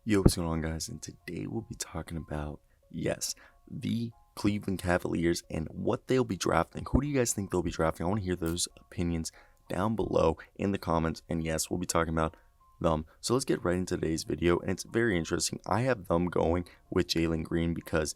Yo, what's going on, guys? And today we'll be talking about, yes, the Cleveland Cavaliers and what they'll be drafting. Who do you guys think they'll be drafting? I want to hear those opinions down below in the comments. And yes, we'll be talking about them. So let's get right into today's video. And it's very interesting. I have them going with Jalen Green because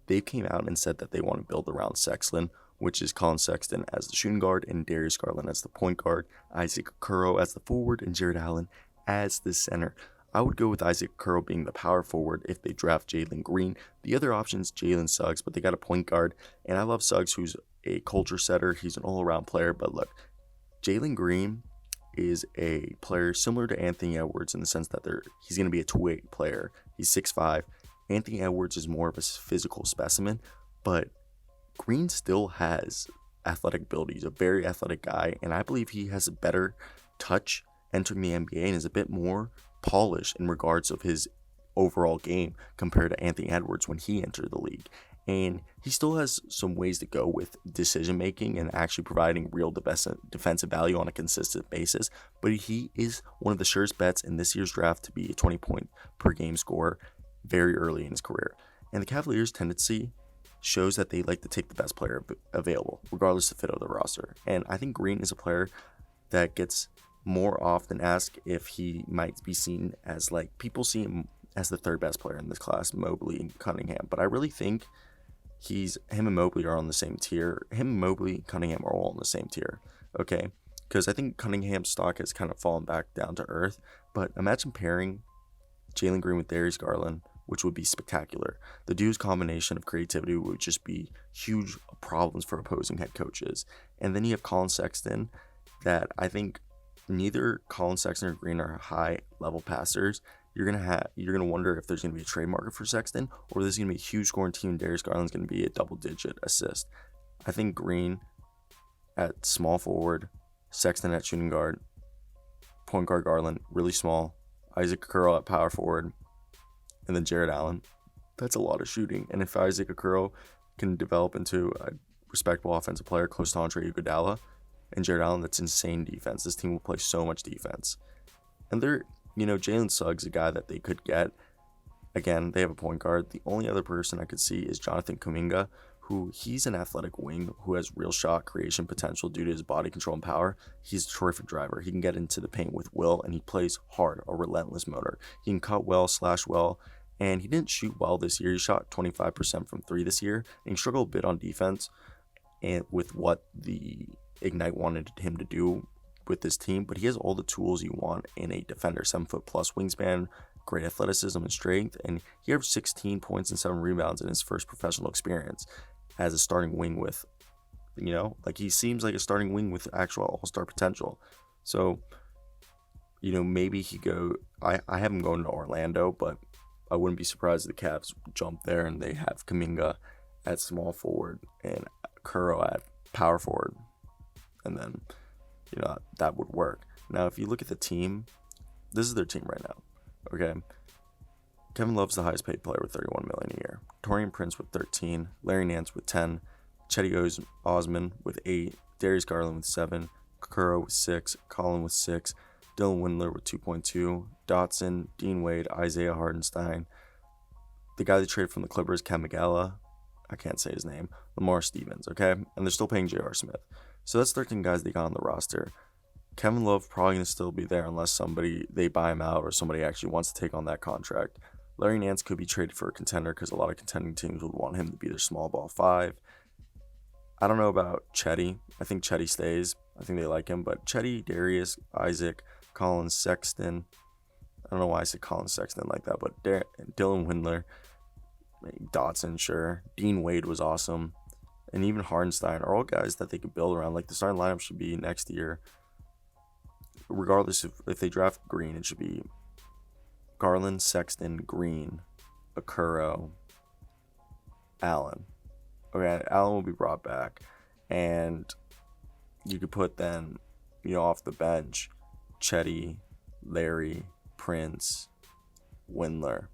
they came out and said that they want to build around Sexton, which is Colin Sexton as the shooting guard and Darius Garland as the point guard, Isaac Okoro as the forward, and Jared Allen as the center. I would go with Isaac Okoro being the power forward if they draft Jalen Green. The other option is Jalen Suggs, but they got a point guard, and I love Suggs, who's a culture setter. He's an all-around player, but look, Jalen Green is a player similar to Anthony Edwards in the sense that he's going to be a two-way player. He's 6'5". Anthony Edwards is more of a physical specimen, but Green still has athletic ability. He's a very athletic guy, and I believe he has a better touch entering the NBA and is a bit more polished in regards of his overall game compared to Anthony Edwards when he entered the league. And he still has some ways to go with decision making and actually providing real defensive value on a consistent basis, but he is one of the surest bets in this year's draft to be a 20-point per game scorer very early in his career. And the Cavaliers' tendency shows that they like to take the best player available, regardless of the fit of the roster. And I think Green is a player that gets more often asked if he might be seen as, like, people see him as the third best player in this class, Mobley and Cunningham. But I really think him and Mobley are on the same tier. Him and Mobley and Cunningham are all on the same tier, okay? Because I think Cunningham's stock has kind of fallen back down to earth. But imagine pairing Jalen Green with Darius Garland, which would be spectacular. The dude's combination of creativity would just be huge problems for opposing head coaches. And then you have Colin Sexton, that I think neither Colin Sexton or Green are high level passers. You're gonna wonder if there's gonna be a trade market for Sexton, or this is gonna be a huge scoring team. Darius Garland's gonna be a double-digit assist. I think Green at small forward, Sexton at shooting guard, point guard Garland really small, Isaac Okoro at power forward, and then Jared Allen. That's a lot of shooting. And if Isaac Okoro can develop into a respectable offensive player close to Andre Iguodala, and Jared Allen, that's insane defense. This team will play so much defense. And Jalen Suggs, a guy that they could get. Again, they have a point guard. The only other person I could see is Jonathan Kuminga, he's an athletic wing who has real shot creation potential due to his body control and power. He's a terrific driver. He can get into the paint with will, and he plays hard, a relentless motor. He can cut well, slash well, and he didn't shoot well this year. He shot 25% from three this year, and he struggled a bit on defense and with what the Ignite wanted him to do with this team, but he has all the tools you want in a defender. 7-foot plus wingspan, great athleticism and strength, and he averaged 16 points and 7 rebounds in his first professional experience as a starting wing with, he seems like a starting wing with actual all-star potential. So, maybe he I have him going to Orlando, but I wouldn't be surprised if the Cavs jump there and they have Kuminga at small forward and Okoro at power forward. And then, that would work. Now, if you look at the team, this is their team right now, okay? Kevin Love's the highest paid player with $31 million a year. Taurean Prince with 13, Larry Nance with 10, Cedi Osman with 8, Darius Garland with 7, Okoro with 6, Colin with 6, Dylan Windler with 2.2, Dotson, Dean Wade, Isaiah Hardenstein, the guy they traded from the Clippers, Kamigala, I can't say his name, Lamar Stevens, okay? And they're still paying J.R. Smith. So that's 13 guys they got on the roster. Kevin Love probably going to still be there unless they buy him out or somebody actually wants to take on that contract. Larry Nance could be traded for a contender because a lot of contending teams would want him to be their small ball 5. I don't know about Cedi. I think Cedi stays. I think they like him. But Cedi, Darius, Isaac, Colin Sexton. I don't know why I said Colin Sexton like that, but Dylan Windler, Dotson, sure. Dean Wade was awesome. And even Hardenstein are all guys that they could build around. Like, the starting lineup should be next year. Regardless if they draft Green, it should be Garland, Sexton, Green, Okoro, Allen. Okay, Allen will be brought back. And you could put then, off the bench, Cedi, Larry, Prince, Windler,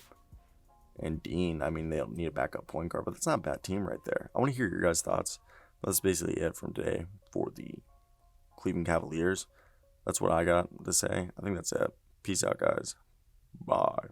and Dean. I mean, they'll need a backup point guard, but that's not a bad team right there. I want to hear your guys' thoughts. That's basically it from today for the Cleveland Cavaliers. That's what I got to say. I think that's it. Peace out, guys. Bye.